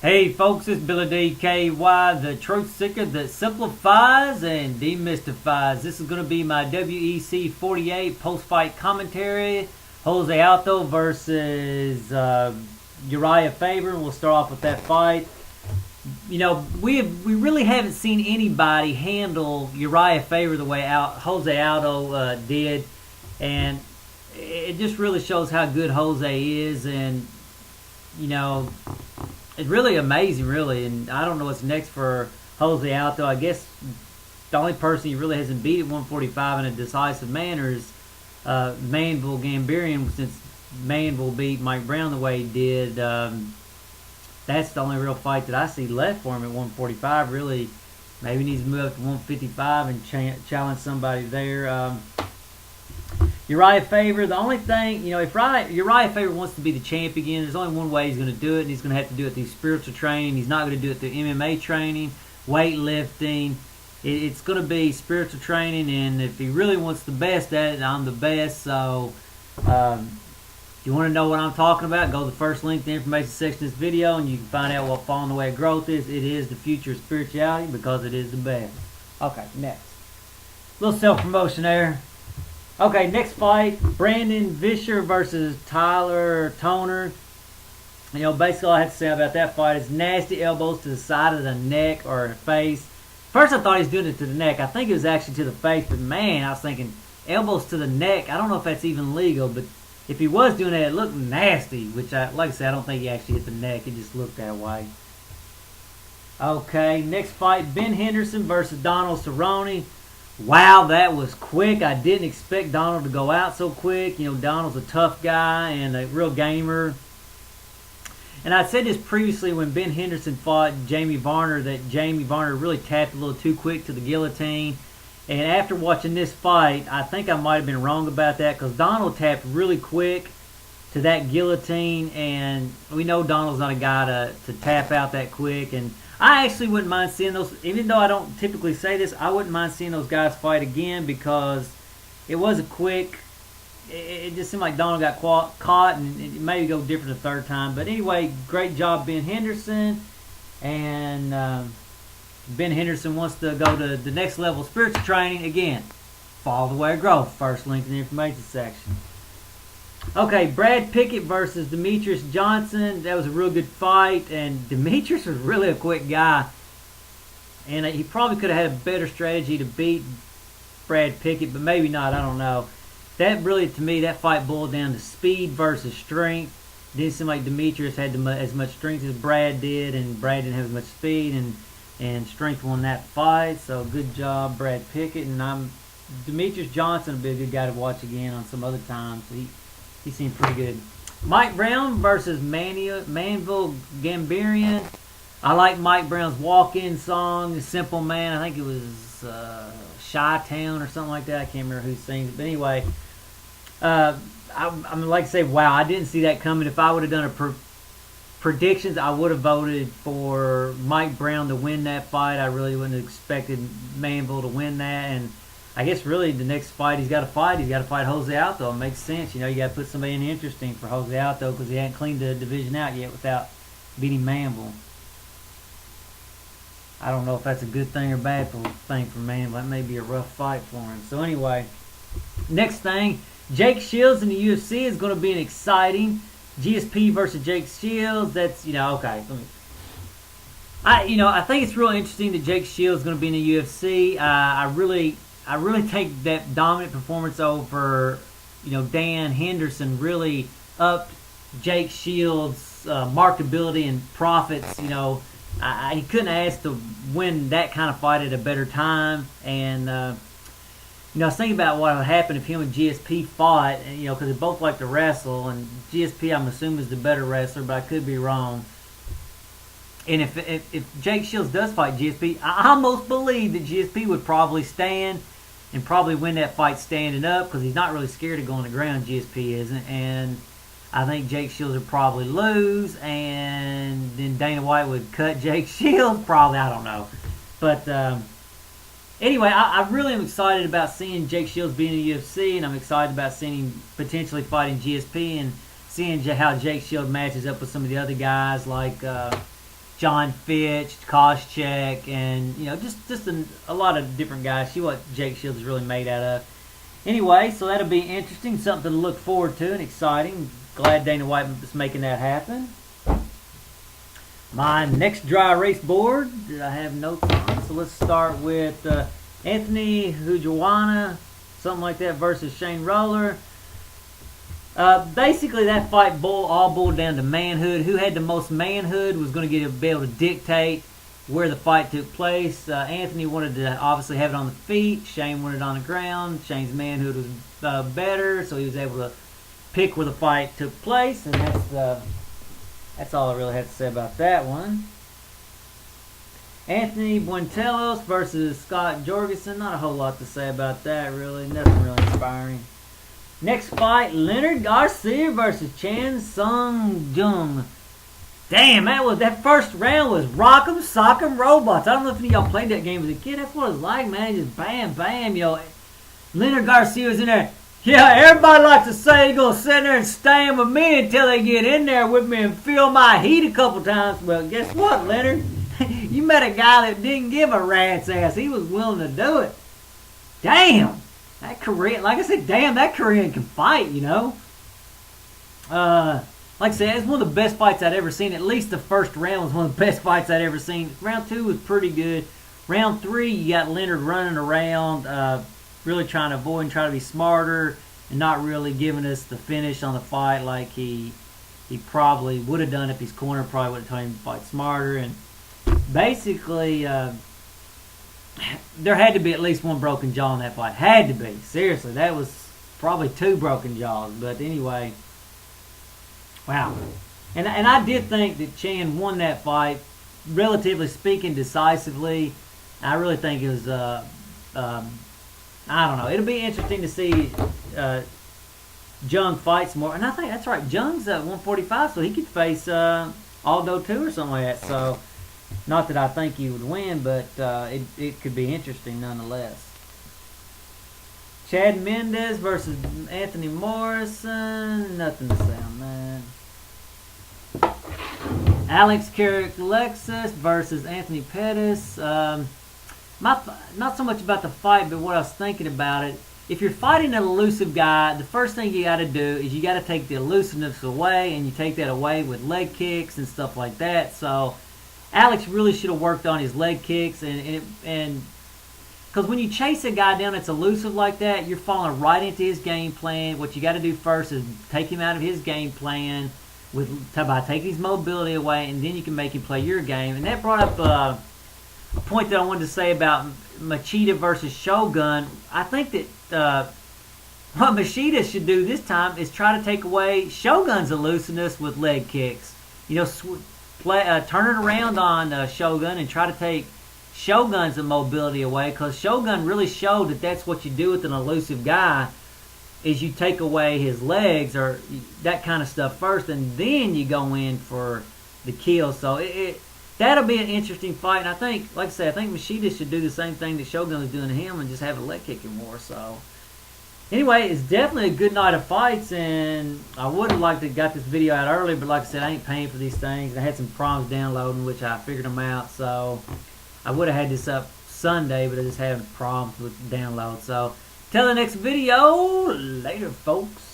Hey folks, it's Billy DKY, the truth seeker that simplifies and demystifies. This is going to be my WEC 48 post-fight commentary. Jose Aldo versus Urijah Faber. We'll start off with that fight. You know, we really haven't seen anybody handle Urijah Faber the way Jose Aldo did, and it just really shows how good Jose is. And you know, it's really amazing, really. And I don't know what's next for Jose Aldo. I guess the only person he really hasn't beat at 145 in a decisive manner is Manville Gambarian, since Manville beat Mike Brown the way he did. That's the only real fight that I see left for him at 145. Really, maybe he needs to move up to 155 and challenge somebody there. Urijah Faber, the only thing, you know, if Urijah Faber wants to be the champ again, there's only one way he's going to do it, and he's going to have to do it through spiritual training. He's not going to do it through MMA training, weightlifting. It's going to be spiritual training, and if he really wants the best at it, I'm the best. So, if you want to know what I'm talking about, go to the first link in the information section of this video, and you can find out what Falling the Way of Growth is. It is the future of spirituality because it is the best. Okay, next. A little self-promotion there. Okay, next fight, Brandon Vischer versus Tyler Toner. You know, basically all I have to say about that fight is nasty elbows to the side of the neck or the face. First I thought he was doing it to the neck. I think it was actually to the face, but man, I was thinking elbows to the neck. I don't know if that's even legal, but if he was doing that, it looked nasty, which, like I said, I don't think he actually hit the neck. It just looked that way. Okay, next fight, Ben Henderson versus Donald Cerrone. Wow, that was quick. I didn't expect Donald to go out so quick. You know, Donald's a tough guy and a real gamer. And I said this previously when Ben Henderson fought Jamie Varner, that Jamie Varner really tapped a little too quick to the guillotine. And after watching this fight, I think I might have been wrong about that, because Donald tapped really quick to that guillotine, and we know Donald's not a guy to tap out that quick. And I actually wouldn't mind seeing those, even though I don't typically say this, I wouldn't mind seeing those guys fight again, because it was a quick, it just seemed like Donald got caught, and it maybe go different the third time. But anyway, great job, Ben Henderson. And Ben Henderson wants to go to the next level of spiritual training. Again, follow the way of growth. First link in the information section. Okay, Brad Pickett versus Demetrius Johnson. That was a real good fight, and Demetrius was really a quick guy, and he probably could have had a better strategy to beat Brad Pickett, but maybe not. I don't know. That really, to me, that fight boiled down to speed versus strength. It didn't seem like Demetrius had as much strength as Brad did, and Brad didn't have as much speed, and strength won that fight. So good job, Brad Pickett. And Demetrius Johnson will be a good guy to watch again on some other times. He seemed pretty good. Mike Brown versus Manville Gambarian. I like Mike Brown's walk-in song, The Simple Man. I think it was Chi-Town or something like that. I can't remember who sings it. But anyway, I'm like to say, wow, I didn't see that coming. If I would have done a predictions, I would have voted for Mike Brown to win that fight. I really wouldn't have expected Manville to win that. And I guess really the next fight he's got to fight Jose Aldo. It makes sense. You know, you got to put somebody in interesting for Jose Aldo, because he hadn't cleaned the division out yet without beating Manville. I don't know if that's a good thing or bad thing for Manville. That may be a rough fight for him. So anyway, next thing, Jake Shields in the UFC is going to be an exciting GSP versus Jake Shields. That's, you know, okay. I think it's real interesting that Jake Shields is going to be in the UFC. I really think that dominant performance over, you know, Dan Henderson really upped Jake Shields' marketability and profits. You know, he couldn't ask to win that kind of fight at a better time. And, you know, I was thinking about what would happen if him and GSP fought, you know, because they both like to wrestle. And GSP, I'm assuming, is the better wrestler, but I could be wrong. And if Jake Shields does fight GSP, I almost believe that GSP would probably stand and probably win that fight standing up, because he's not really scared to go on the ground. GSP isn't. And I think Jake Shields would probably lose, and then Dana White would cut Jake Shields. Probably, I don't know. But anyway, I really am excited about seeing Jake Shields being in the UFC, and I'm excited about seeing him potentially fighting GSP and seeing how Jake Shields matches up with some of the other guys like John Fitch, Koscheck, and just a lot of different guys. See what Jake Shields is really made out of. Anyway, so that'll be interesting, something to look forward to and exciting. Glad Dana White is making that happen. My next dry erase board that I have notes on. So let's start with Anthony Urijah, something like that, versus Shane Roller. Basically, that fight all boiled down to manhood. Who had the most manhood was going to be able to dictate where the fight took place. Anthony wanted to obviously have it on the feet. Shane wanted it on the ground. Shane's manhood was better, so he was able to pick where the fight took place, and that's all I really have to say about that one. Anthony Buentelos versus Scott Jorgensen. Not a whole lot to say about that, really. Nothing really inspiring. Next fight, Leonard Garcia versus Chan Sung Jung. Damn, that first round was rock'em, sock'em, robots. I don't know if any of y'all played that game as a kid. That's what it's like, man. Just bam, bam, Leonard Garcia was in there. Yeah, everybody likes to say they're going to sit there and stand with me until they get in there with me and feel my heat a couple times. Well, guess what, Leonard? You met a guy that didn't give a rat's ass. He was willing to do it. Damn. That Korean, like I said, damn, that Korean can fight, Like I said, it's one of the best fights I'd ever seen. At least the first round was one of the best fights I'd ever seen. Round 2 was pretty good. Round 3, you got Leonard running around, really trying to avoid and try to be smarter and not really giving us the finish on the fight like he probably would have done if his corner probably would have told him to fight smarter. And basically, there had to be at least one broken jaw in that fight. Had to be. Seriously, that was probably 2 broken jaws. But anyway, wow. And I did think that Chan won that fight, relatively speaking, decisively. I really think it was, I don't know. It'll be interesting to see Jung fight some more. And I think that's right. Jung's at 145, so he could face Aldo too or something like that. So, not that I think he would win, but it could be interesting nonetheless. Chad Mendes versus Anthony Morrison. Nothing to say on that. Alex Carrick-Lexus versus Anthony Pettis. Not so much about the fight, but what I was thinking about it. If you're fighting an elusive guy, the first thing you got to do is you got to take the elusiveness away, and you take that away with leg kicks and stuff like that. So Alex really should have worked on his leg kicks, and because when you chase a guy down that's elusive like that, you're falling right into his game plan. What you got to do first is take him out of his game plan by taking his mobility away, and then you can make him play your game. And that brought up a point that I wanted to say about Machida versus Shogun. I think that what Machida should do this time is try to take away Shogun's elusiveness with leg kicks. Turn it around on Shogun and try to take Shogun's mobility away, because Shogun really showed that that's what you do with an elusive guy, is you take away his legs or that kind of stuff first, and then you go in for the kill. So that'll be an interesting fight. And I think, like I said, I think Machida should do the same thing that Shogun was doing to him and just have a leg kick him more. So anyway, it's definitely a good night of fights, and I would have liked to got this video out early, but like I said, I ain't paying for these things. I had some problems downloading, which I figured them out. So I would have had this up Sunday, but I just having problems with download. So till the next video, later folks.